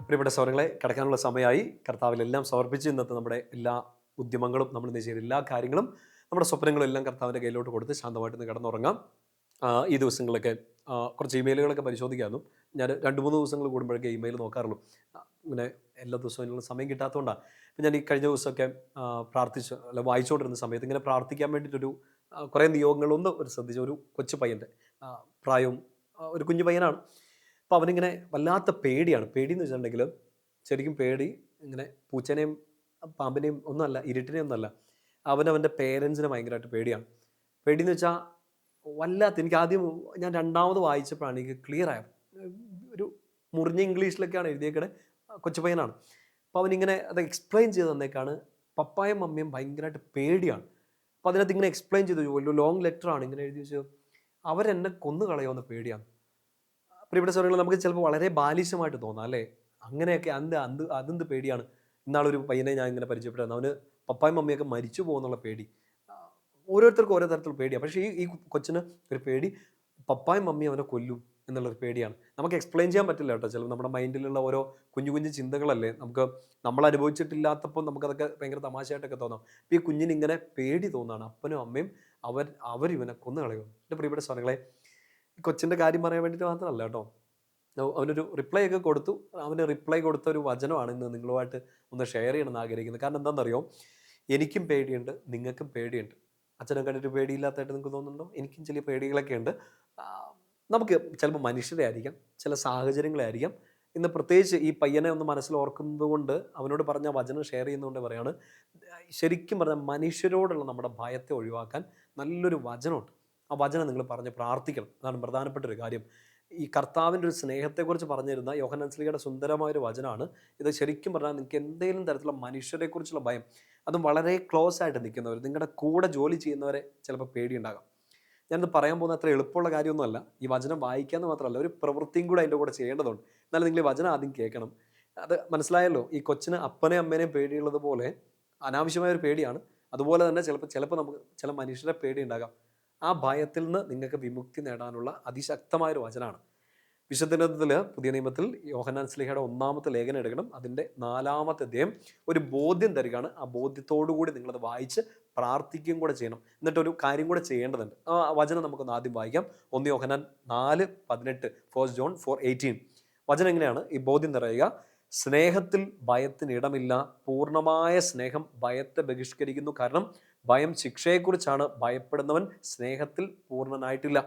പ്രിയപ്പെട്ട സഹോദരങ്ങളെ, കിടക്കാനുള്ള സമയമായി. കർത്താവിലെല്ലാം സമർപ്പിച്ച് ഇന്നത്തെ നമ്മുടെ എല്ലാ ഉദ്യമങ്ങളും, നമ്മൾ ഇന്ന് ചെയ്ത എല്ലാ കാര്യങ്ങളും, നമ്മുടെ സ്വപ്നങ്ങളും എല്ലാം കർത്താവിൻ്റെ കയ്യിലോട്ട് കൊടുത്ത് ശാന്തമായിട്ട് ഇന്ന് കിടന്നുറങ്ങാം. ഈ ദിവസങ്ങളിലൊക്കെ കുറച്ച് ഇമെയിലുകളൊക്കെ പരിശോധിക്കാമെന്നും. ഞാൻ 2-3 ദിവസങ്ങൾ കൂടുമ്പോഴൊക്കെ ഇമെയിൽ നോക്കാറുള്ളൂ. ഇങ്ങനെ എല്ലാ ദിവസവും അതിനുള്ള സമയം കിട്ടാത്തതുകൊണ്ടാണ്. അപ്പം ഞാൻ ഈ കഴിഞ്ഞ ദിവസമൊക്കെ പ്രാർത്ഥിച്ച് അല്ല വായിച്ചുകൊണ്ടിരുന്ന സമയത്ത് ഇങ്ങനെ പ്രാർത്ഥിക്കാൻ വേണ്ടിയിട്ടൊരു കുറേ നിയോഗങ്ങളൊന്ന് ഒരു ശ്രദ്ധിച്ച ഒരു കൊച്ചു പയ്യൻ്റെ പ്രായവും ഒരു കുഞ്ഞു പയ്യനാണ്. അപ്പോൾ അവനിങ്ങനെ വല്ലാത്ത പേടിയാണ്. പേടിയെന്ന് വെച്ചിട്ടുണ്ടെങ്കിൽ ശരിക്കും പേടി ഇങ്ങനെ പൂച്ചേനെയും പാമ്പിനെയും ഒന്നുമല്ല, ഇരുട്ടിനെയും ഒന്നുമല്ല. അവനവൻ്റെ പേരൻസിനെ ഭയങ്കരമായിട്ട് പേടിയാണ്. പേടിയെന്ന് വെച്ചാൽ വല്ലാത്ത എനിക്ക് ആദ്യം ഞാൻ രണ്ടാമത് വായിച്ചപ്പോഴാണ് എനിക്ക് ക്ലിയർ ആയത്. ഒരു മുറിഞ്ഞ ഇംഗ്ലീഷിലൊക്കെയാണ് എഴുതിയേക്കണേ. കൊച്ചു പയ്യനാണ്. അപ്പോൾ അവനിങ്ങനെ അത് എക്സ്പ്ലെയിൻ ചെയ്ത് തന്നേക്കാണ്. പപ്പായും മമ്മിയും ഭയങ്കരമായിട്ട് പേടിയാണ്. അപ്പോൾ അതിനകത്ത് ഇങ്ങനെ എക്സ്പ്ലെയിൻ ചെയ്തു, ഒരു ലോങ് ലെറ്ററാണ് ഇങ്ങനെ എഴുതി വെച്ചത്. അവരെന്നെ കൊന്നു കളയുമെന്ന് പേടിയാണ്. പ്രിയപ്പെട്ട സഹോദരങ്ങളെ, നമുക്ക് ചിലപ്പോൾ വളരെ ബാലിശമായിട്ട് തോന്നാം അല്ലേ? അങ്ങനെയൊക്കെ അതെന്ത് പേടിയാണ്. ഇന്നാളൊരു പയ്യനെ ഞാൻ ഇങ്ങനെ പരിചയപ്പെട്ടായിരുന്നു. അവന് പപ്പായും മമ്മിയൊക്കെ മരിച്ചു പോകുന്നുള്ള പേടി. ആ, ഓരോരുത്തർക്കും ഓരോ തരത്തിലുള്ള പേടിയാണ്. പക്ഷേ ഈ കൊച്ചിന് ഒരു പേടി, പപ്പായും മമ്മിയും അവനെ കൊല്ലും എന്നുള്ളൊരു പേടിയാണ്. നമുക്ക് എക്സ്പ്ലെയിൻ ചെയ്യാൻ പറ്റില്ല കേട്ടോ. ചിലപ്പോൾ നമ്മുടെ മൈൻഡിലുള്ള ഓരോ കുഞ്ഞു കുഞ്ഞു ചിന്തകളല്ലേ, നമ്മൾ അനുഭവിച്ചിട്ടില്ലാത്തപ്പോൾ നമുക്കതൊക്കെ ഭയങ്കര തമാശയായിട്ടൊക്കെ തോന്നാം. അപ്പോൾ ഈ കുഞ്ഞിന് ഇങ്ങനെ പേടി തോന്നുകയാണ്. അപ്പനും അമ്മയും അവരിവനെ കൊന്നു കളയും. എൻ്റെ പ്രിയപ്പെട്ട സഹോദരങ്ങളെ, ഈ കൊച്ചിൻ്റെ കാര്യം പറയാൻ വേണ്ടിയിട്ട് മാത്രമല്ല കേട്ടോ. അവനൊരു റിപ്ലൈ ഒക്കെ കൊടുത്തു. അവന് റിപ്ലൈ കൊടുത്ത ഒരു വചനമാണ് ഇന്ന് നിങ്ങളുമായിട്ട് ഒന്ന് ഷെയർ ചെയ്യണമെന്ന് ആഗ്രഹിക്കുന്നത്. കാരണം എന്താണെന്നറിയോ? എനിക്കും പേടിയുണ്ട്, നിങ്ങൾക്കും പേടിയുണ്ട്. അച്ഛനെ കണ്ടിട്ട് പേടിയില്ലാത്തതായിട്ട് നിങ്ങൾക്ക് തോന്നുന്നുണ്ടോ? എനിക്കും ചില പേടികളൊക്കെ ഉണ്ട്. ആ, നമുക്ക് ചിലപ്പോൾ മനുഷ്യരെ ആയിരിക്കാം, ചില സാഹചര്യങ്ങളെ ആയിരിക്കാം. ഇന്ന് പ്രത്യേകിച്ച് ഈ പയ്യനെ ഒന്ന് മനസ്സിൽ ഓർക്കുന്നത് കൊണ്ട്, അവനോട് പറഞ്ഞ വചനം ഷെയർ ചെയ്യുന്നതുകൊണ്ട് പറയാണ്, ശരിക്കും പറഞ്ഞാൽ മനുഷ്യരോടുള്ള നമ്മുടെ ഭയത്തെ ഒഴിവാക്കാൻ നല്ലൊരു വചനമുണ്ട്. ആ വചനം നിങ്ങൾ പറഞ്ഞ് പ്രാർത്ഥിക്കണം. അതാണ് പ്രധാനപ്പെട്ട ഒരു കാര്യം. ഈ കർത്താവിൻ്റെ ഒരു സ്നേഹത്തെക്കുറിച്ച് പറഞ്ഞു തരുന്ന യോഹന്നാൻ ശ്ലീഹയുടെ സുന്ദരമായൊരു വചനമാണ് ഇത്. ശരിക്കും പറഞ്ഞാൽ നിങ്ങൾക്ക് എന്തെങ്കിലും തരത്തിലുള്ള മനുഷ്യരെക്കുറിച്ചുള്ള ഭയം, അതും വളരെ ക്ലോസ് ആയിട്ട് നിൽക്കുന്നവർ, നിങ്ങളുടെ കൂടെ ജോലി ചെയ്യുന്നവരെ ചിലപ്പോൾ പേടിയുണ്ടാകാം. ഞാനിത് പറയാൻ പോകുന്ന അത്ര എളുപ്പമുള്ള കാര്യമൊന്നുമല്ല. ഈ വചനം വായിക്കാമെന്ന് മാത്രമല്ല, ഒരു പ്രവൃത്തിയും കൂടെ അതിൻ്റെ കൂടെ ചെയ്യേണ്ടതുണ്ട്. എന്നാലും നിങ്ങൾ ഈ വചനം ആദ്യം കേൾക്കണം. അത് മനസ്സിലായല്ലോ? ഈ കൊച്ചിന് അപ്പനെയും അമ്മേനെയും പേടിയുള്ളത് പോലെ അനാവശ്യമായൊരു പേടിയാണ്. അതുപോലെ തന്നെ ചിലപ്പോൾ നമുക്ക് ചില മനുഷ്യരെ പേടിയുണ്ടാകാം. ആ ഭയത്തിൽ നിന്ന് നിങ്ങൾക്ക് വിമുക്തി നേടാനുള്ള അതിശക്തമായൊരു വചനമാണ്. വിശുദ്ധ ഗ്രന്ഥത്തിൽ, പുതിയ നിയമത്തിൽ യോഹന്നാൻ ശ്ലീഹയുടെ 1-ാമത്തെ ലേഖനം എടുക്കണം. അതിൻ്റെ 4-ാമത്തെ അധ്യായം ഒരു ബോധ്യം തരികയാണ്. ആ ബോധ്യത്തോടു കൂടി നിങ്ങളത് വായിച്ച് പ്രാർത്ഥിക്കുകയും കൂടെ ചെയ്യണം. എന്നിട്ടൊരു കാര്യം കൂടെ ചെയ്യേണ്ടതുണ്ട്. ആ വചനം നമുക്കൊന്ന് ആദ്യം വായിക്കാം. 1 യോഹന്നാൻ 4:18, 1 ജോൺ 4:18. വചനം എങ്ങനെയാണ്? ഈ ബോധ്യം നിറയുക: സ്നേഹത്തിൽ ഭയത്തിന് ഇടമില്ല. പൂർണ്ണമായ സ്നേഹം ഭയത്തെ ബഹിഷ്കരിക്കുന്നു. കാരണം ഭയം ശിക്ഷയെക്കുറിച്ചാണ്. ഭയപ്പെടുന്നവൻ സ്നേഹത്തിൽ പൂർണ്ണനായിട്ടില്ല.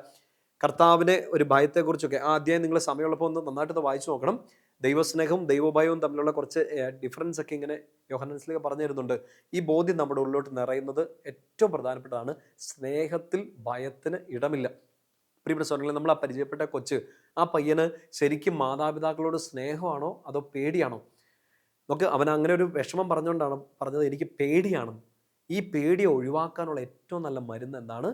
കർത്താവിനെ ഒരു ഭയത്തെക്കുറിച്ചൊക്കെ ആ അധ്യായം നിങ്ങൾ സമയമുള്ളപ്പോൾ ഒന്ന് നന്നായിട്ടൊന്ന് വായിച്ചു നോക്കണം. ദൈവസ്നേഹവും ദൈവഭയവും തമ്മിലുള്ള കുറച്ച് ഡിഫറൻസ് ഒക്കെ ഇങ്ങനെ യോഹന്നാൻ ശ്ലീഹ പറഞ്ഞു തരുന്നുണ്ട്. ഈ ബോധ്യം നമ്മുടെ ഉള്ളിലോട്ട് നിറയുന്നത് ഏറ്റവും പ്രധാനപ്പെട്ടതാണ്. സ്നേഹത്തിൽ ഭയത്തിന് ഇടമില്ല. പ്രിയപ്പെട്ട സഹോദരങ്ങളെ, നമ്മൾ ആ പരിചയപ്പെട്ട കൊച്ച്, ആ പയ്യന് ശരിക്കും മാതാപിതാക്കളോട് സ്നേഹമാണോ അതോ പേടിയാണോ? അവൻ അങ്ങനെ ഒരു വിഷമം പറഞ്ഞുകൊണ്ടാണ് പറഞ്ഞത് എനിക്ക് പേടിയാണ്. ഈ പേടിയെ ഒഴിവാക്കാനുള്ള ഏറ്റവും നല്ല മരുന്ന് എന്താണ്?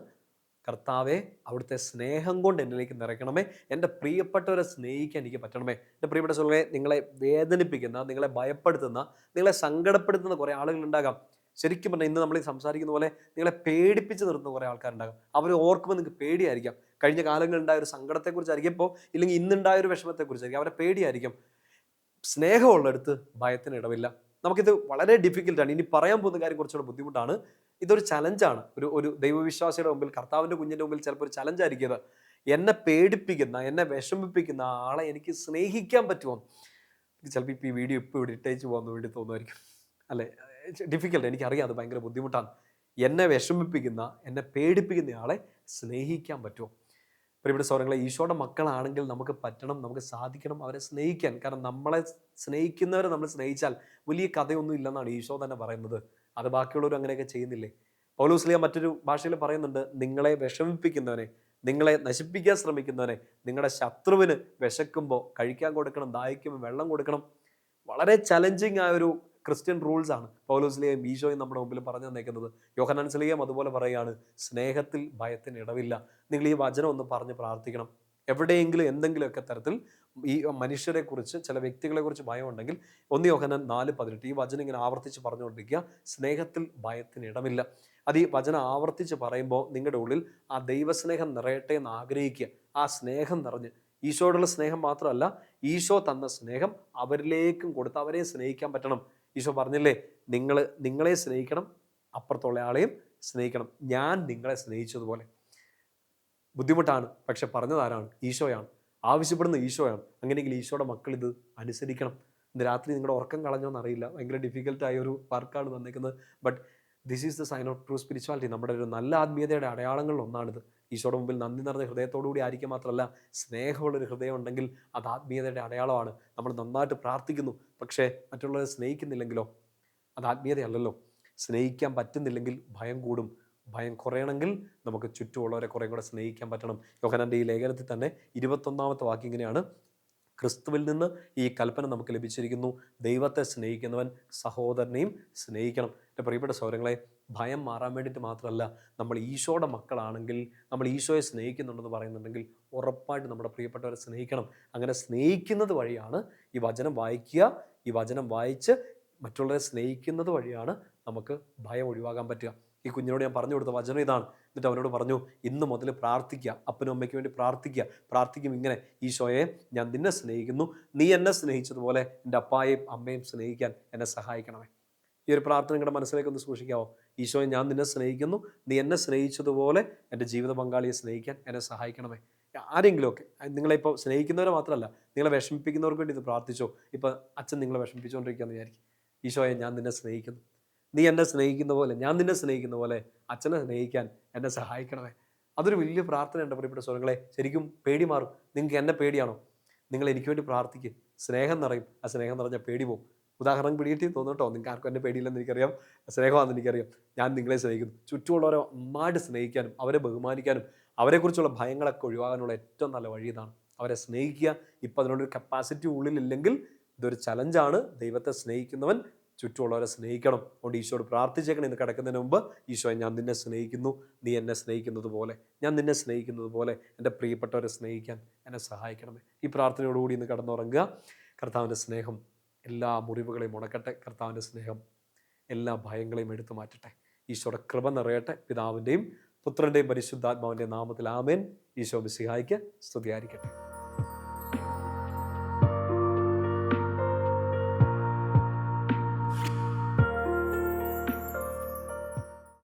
കർത്താവെ, അവിടുത്തെ സ്നേഹം കൊണ്ട് എന്നിലേക്ക് നിറയ്ക്കണമേ. എൻ്റെ പ്രിയപ്പെട്ടവരെ സ്നേഹിക്കാൻ എനിക്ക് പറ്റണമേ. എൻ്റെ പ്രിയപ്പെട്ട സുഹൃത്തുക്കളെ, നിങ്ങളെ വേദനിപ്പിക്കുന്ന, നിങ്ങളെ ഭയപ്പെടുത്തുന്ന, നിങ്ങളെ സങ്കടപ്പെടുത്തുന്ന കുറേ ആളുകളുണ്ടാകാം. ശരിക്കും പറഞ്ഞാൽ ഇന്ന് നമ്മൾ ഈ സംസാരിക്കുന്ന പോലെ നിങ്ങളെ പേടിപ്പിച്ച് നിർത്തുന്ന കുറേ ആൾക്കാരുണ്ടാകും. അവർ ഓർക്കുമ്പോൾ നിങ്ങൾക്ക് പേടിയായിരിക്കാം. കഴിഞ്ഞ കാലങ്ങളിലുണ്ടായ ഒരു സങ്കടത്തെക്കുറിച്ചായിരിക്കും, ഇപ്പോൾ ഇല്ലെങ്കിൽ ഇന്നുണ്ടായ ഒരു വിഷമത്തെക്കുറിച്ചായിരിക്കും. അവരെ പേടിയായിരിക്കും. സ്നേഹമുള്ളിടത്ത് ഭയത്തിന് ഇടമില്ല. നമുക്കിത് വളരെ ഡിഫിക്കൽട്ടാണ്. ഇനി പറയാൻ പോകുന്ന കാര്യം കുറച്ചുകൂടെ ബുദ്ധിമുട്ടാണ്. ഇതൊരു ചലഞ്ചാണ്. ഒരു ദൈവവിശ്വാസിയുടെ മുമ്പിൽ, കർത്താവിൻ്റെ കുഞ്ഞിൻ്റെ മുമ്പിൽ ചിലപ്പോൾ ഒരു ചലഞ്ചായിരിക്കും ഇത്. എന്നെ പേടിപ്പിക്കുന്ന, എന്നെ വിഷമിപ്പിക്കുന്ന ആളെ എനിക്ക് സ്നേഹിക്കാൻ പറ്റുമോ? ചിലപ്പോൾ ഇപ്പോൾ ഈ വീഡിയോ ഇവിടെ ഇട്ടേച്ച് പോകാൻ വേണ്ടി തോന്നുമായിരിക്കും അല്ലേ? ഡിഫിക്കൽട്ട്, എനിക്കറിയാം, അത് ഭയങ്കര ബുദ്ധിമുട്ടാണ്. എന്നെ വിഷമിപ്പിക്കുന്ന, എന്നെ പേടിപ്പിക്കുന്ന ആളെ സ്നേഹിക്കാൻ പറ്റുമോ? പ്രിയപ്പെട്ട സഹോദരങ്ങളെ, ഈശോയുടെ മക്കളാണെങ്കിൽ നമുക്ക് പറ്റണം, നമുക്ക് സാധിക്കണം അവരെ സ്നേഹിക്കാൻ. കാരണം നമ്മളെ സ്നേഹിക്കുന്നവരെ നമ്മൾ സ്നേഹിച്ചാൽ വലിയ കഥയൊന്നും ഇല്ലെന്നാണ് ഈശോ തന്നെ പറയുന്നത്. അത് ബാക്കിയുള്ളവർ അങ്ങനെയൊക്കെ ചെയ്യുന്നില്ലേ? പൗലോസ് മറ്റൊരു ഭാഷയിൽ പറയുന്നുണ്ട്, നിങ്ങളെ വിഷമിപ്പിക്കുന്നവനെ, നിങ്ങളെ നശിപ്പിക്കാൻ ശ്രമിക്കുന്നവനെ, നിങ്ങളുടെ ശത്രുവിന് വിശക്കുമ്പോൾ കഴിക്കാൻ കൊടുക്കണം, ദാഹിക്കുമ്പോൾ വെള്ളം കൊടുക്കണം. വളരെ ചലഞ്ചിങ് ആയ ഒരു ക്രിസ്ത്യൻ റൂൾസ് ആണ് പൗലോസ്ലിയും ഈശോയും നമ്മുടെ മുമ്പിൽ പറഞ്ഞു തന്നേക്കുന്നത്. യോഹന്നാൻ ശ്ലീഹയും അതുപോലെ പറയുകയാണ്, സ്നേഹത്തിൽ ഭയത്തിന് ഇടവില്ല. നിങ്ങൾ ഈ വചനം ഒന്ന് പറഞ്ഞ് പ്രാർത്ഥിക്കണം. എവിടെയെങ്കിലും എന്തെങ്കിലുമൊക്കെ തരത്തിൽ ഈ മനുഷ്യരെക്കുറിച്ച്, ചില വ്യക്തികളെക്കുറിച്ച് ഭയമുണ്ടെങ്കിൽ 1 യോഹന്നാൻ 4:18 ഈ വചനം ഇങ്ങനെ ആവർത്തിച്ച് പറഞ്ഞുകൊണ്ടിരിക്കുക. സ്നേഹത്തിൽ ഭയത്തിന് ഇടമില്ല. അത് ഈ വചനം ആവർത്തിച്ച് പറയുമ്പോൾ നിങ്ങളുടെ ഉള്ളിൽ ആ ദൈവസ്നേഹം നിറയട്ടെ എന്ന് ആഗ്രഹിക്കുക. ആ സ്നേഹം നിറഞ്ഞ് ഈശോയോടുള്ള സ്നേഹം മാത്രമല്ല, ഈശോ തന്ന സ്നേഹം അവരിലേക്കും കൊടുത്ത് അവരെ സ്നേഹിക്കാൻ പറ്റണം. ഈശോ പറഞ്ഞില്ലേ, നിങ്ങളെ സ്നേഹിക്കണം, അപ്പുറത്തുള്ള ആളെയും സ്നേഹിക്കണം, ഞാൻ നിങ്ങളെ സ്നേഹിച്ചതുപോലെ. ബുദ്ധിമുട്ടാണ്, പക്ഷെ പറഞ്ഞത് ആരാണ്? ഈശോയാണ്. ആവശ്യപ്പെടുന്ന ഈശോയാണ്. അങ്ങനെയെങ്കിൽ ഈശോയുടെ മക്കൾ ഇത് അനുസരിക്കണം. ഇന്ന് രാത്രി നിങ്ങളുടെ ഉറക്കം കളഞ്ഞോന്ന് അറിയില്ല, ഭയങ്കര ഡിഫിക്കൽട്ടായ ഒരു വർക്കാണ് വന്നേക്കുന്നത്. But this is the sign of true spirituality. നമ്മുടെ ഒരു നല്ല ആത്മീയതയുടെ അടയാളങ്ങളിൽ ഒന്നാണിത്. ഈശോയുടെ മുമ്പിൽ നന്ദി നിറഞ്ഞ ഹൃദയത്തോടുകൂടി ആയിരിക്കും മാത്രമല്ല, സ്നേഹമുള്ളൊരു ഹൃദയം ഉണ്ടെങ്കിൽ അത് ആത്മീയതയുടെ അടയാളമാണ്. നമ്മൾ നന്നായിട്ട് പ്രാർത്ഥിക്കുന്നു, പക്ഷേ മറ്റുള്ളവരെ സ്നേഹിക്കുന്നില്ലെങ്കിലോ? അത് ആത്മീയതയല്ലല്ലോ. സ്നേഹിക്കാൻ പറ്റുന്നില്ലെങ്കിൽ ഭയം കൂടും. ഭയം കുറയണമെങ്കിൽ നമുക്ക് ചുറ്റുമുള്ളവരെ കുറേ കൂടെ സ്നേഹിക്കാൻ പറ്റണം. യോഹന്നാൻ്റെ ഈ ലേഖനത്തിൽ തന്നെ 21-ാമത്തെ വാക്യം ഇങ്ങനെയാണ്: ക്രിസ്തുവിൽ നിന്ന് ഈ കൽപ്പന നമുക്ക് ലഭിച്ചിരിക്കുന്നു, ദൈവത്തെ സ്നേഹിക്കുന്നവൻ സഹോദരനെയും സ്നേഹിക്കണം. എൻ്റെ പ്രിയപ്പെട്ട സഹോദരങ്ങളെ, ഭയം മാറാൻ വേണ്ടിയിട്ട് മാത്രമല്ല, നമ്മൾ ഈശോയുടെ മക്കളാണെങ്കിൽ, നമ്മൾ ഈശോയെ സ്നേഹിക്കുന്നുണ്ടെന്ന് പറയുന്നുണ്ടെങ്കിൽ ഉറപ്പായിട്ട് നമ്മുടെ പ്രിയപ്പെട്ടവരെ സ്നേഹിക്കണം. അങ്ങനെ സ്നേഹിക്കുന്നത് വഴിയാണ് ഈ വചനം വായിക്കുക, ഈ വചനം വായിച്ച് മറ്റുള്ളവരെ സ്നേഹിക്കുന്നത് വഴിയാണ് നമുക്ക് ഭയം ഒഴിവാക്കാൻ പറ്റുക. ഈ കുഞ്ഞിനോട് ഞാൻ പറഞ്ഞു കൊടുത്ത വചനം ഇതാണ്. എന്നിട്ട് അവനോട് പറഞ്ഞു, ഇന്ന് മുതൽ പ്രാർത്ഥിക്കുക, അപ്പനും അമ്മയ്ക്ക് വേണ്ടി പ്രാർത്ഥിക്കുക. പ്രാർത്ഥിക്കും ഇങ്ങനെ: ഈശോയെ, ഞാൻ നിന്നെ സ്നേഹിക്കുന്നു, നീ എന്നെ സ്നേഹിച്ചതുപോലെ എൻ്റെ അപ്പായെയും അമ്മയും സ്നേഹിക്കാൻ എന്നെ സഹായിക്കണമേ. ഈ ഒരു പ്രാർത്ഥന നിങ്ങളുടെ മനസ്സിലേക്ക് ഒന്ന് സൂക്ഷിക്കാവോ? ഈശോയെ, ഞാൻ നിന്നെ സ്നേഹിക്കുന്നു, നീ എന്നെ സ്നേഹിച്ചതുപോലെ എൻ്റെ ജീവിത പങ്കാളിയെ സ്നേഹിക്കാൻ എന്നെ സഹായിക്കണമേ. ആരെങ്കിലുമൊക്കെ, നിങ്ങളെ ഇപ്പോൾ സ്നേഹിക്കുന്നവരെ മാത്രമല്ല, നിങ്ങളെ വിഷമിപ്പിക്കുന്നവർക്ക് വേണ്ടി ഇത് പ്രാർത്ഥിച്ചോ. ഇപ്പോൾ അച്ഛൻ നിങ്ങളെ വിഷമിപ്പിച്ചുകൊണ്ടിരിക്കുകയെന്ന് വിചാരിക്കും. ഈശോയെ, ഞാൻ നിന്നെ സ്നേഹിക്കുന്നു, നീ എന്നെ സ്നേഹിക്കുന്ന പോലെ, ഞാൻ നിന്നെ സ്നേഹിക്കുന്ന പോലെ അച്ഛനെ സ്നേഹിക്കാൻ എന്നെ സഹായിക്കണമേ. അതൊരു വലിയ പ്രാർത്ഥനയുണ്ട് പ്രിയപ്പെട്ട സ്വരങ്ങളെ. ശരിക്കും പേടി മാറും. നിങ്ങൾക്ക് എന്നെ പേടിയാണോ? നിങ്ങൾ എനിക്ക് വേണ്ടി പ്രാർത്ഥിക്കുക, സ്നേഹം നിറയും. ആ സ്നേഹം നിറഞ്ഞാൽ പേടി പോകും. ഉദാഹരണം പിടികിട്ടി തോന്നട്ടോ, നിങ്ങൾക്ക് ആർക്കും എന്നെ പേടിയില്ലെന്ന് എനിക്കറിയാം, സ്നേഹമാണെന്ന് എനിക്കറിയാം. ഞാൻ നിങ്ങളെ സ്നേഹിക്കുന്നു. ചുറ്റുമുള്ളവരെ നന്നായിട്ട് സ്നേഹിക്കാനും അവരെ ബഹുമാനിക്കാനും അവരെക്കുറിച്ചുള്ള ഭയങ്ങളൊക്കെ ഒഴിവാകാനുള്ള ഏറ്റവും നല്ല വഴി ഇതാണ്. അവരെ സ്നേഹിക്കുക. ഇപ്പം അതിനോടൊരു കപ്പാസിറ്റി ഉള്ളിലില്ലെങ്കിൽ ഇതൊരു ചലഞ്ചാണ്. ദൈവത്തെ സ്നേഹിക്കുന്നവൻ ചുറ്റുമുള്ളവരെ സ്നേഹിക്കണം. അതുകൊണ്ട് ഈശോയോട് പ്രാർത്ഥിച്ചേക്കണം ഇന്ന് കിടക്കുന്നതിന് മുമ്പ്: ഈശോയെ, ഞാൻ നിന്നെ സ്നേഹിക്കുന്നു, നീ എന്നെ സ്നേഹിക്കുന്നത് പോലെ, ഞാൻ നിന്നെ സ്നേഹിക്കുന്നത് പോലെ എൻ്റെ പ്രിയപ്പെട്ടവരെ സ്നേഹിക്കാൻ എന്നെ സഹായിക്കണമേ. ഈ പ്രാർത്ഥനയോടുകൂടി ഇന്ന് കിടന്നുറങ്ങുക. കർത്താവിൻ്റെ സ്നേഹം എല്ലാ മുറിവുകളെയും ഉണക്കട്ടെ. കർത്താവിൻ്റെ സ്നേഹം എല്ലാ ഭയങ്ങളെയും എടുത്തു മാറ്റട്ടെ. ഈശോയുടെ കൃപ നിറയട്ടെ. പിതാവിൻ്റെയും പുത്രൻ്റെയും പരിശുദ്ധാത്മാവിൻ്റെ നാമത്തിൽ ആമേൻ. ഈശോ മിശിഹായ്ക്ക് സ്തുതിയായിരിക്കട്ടെ.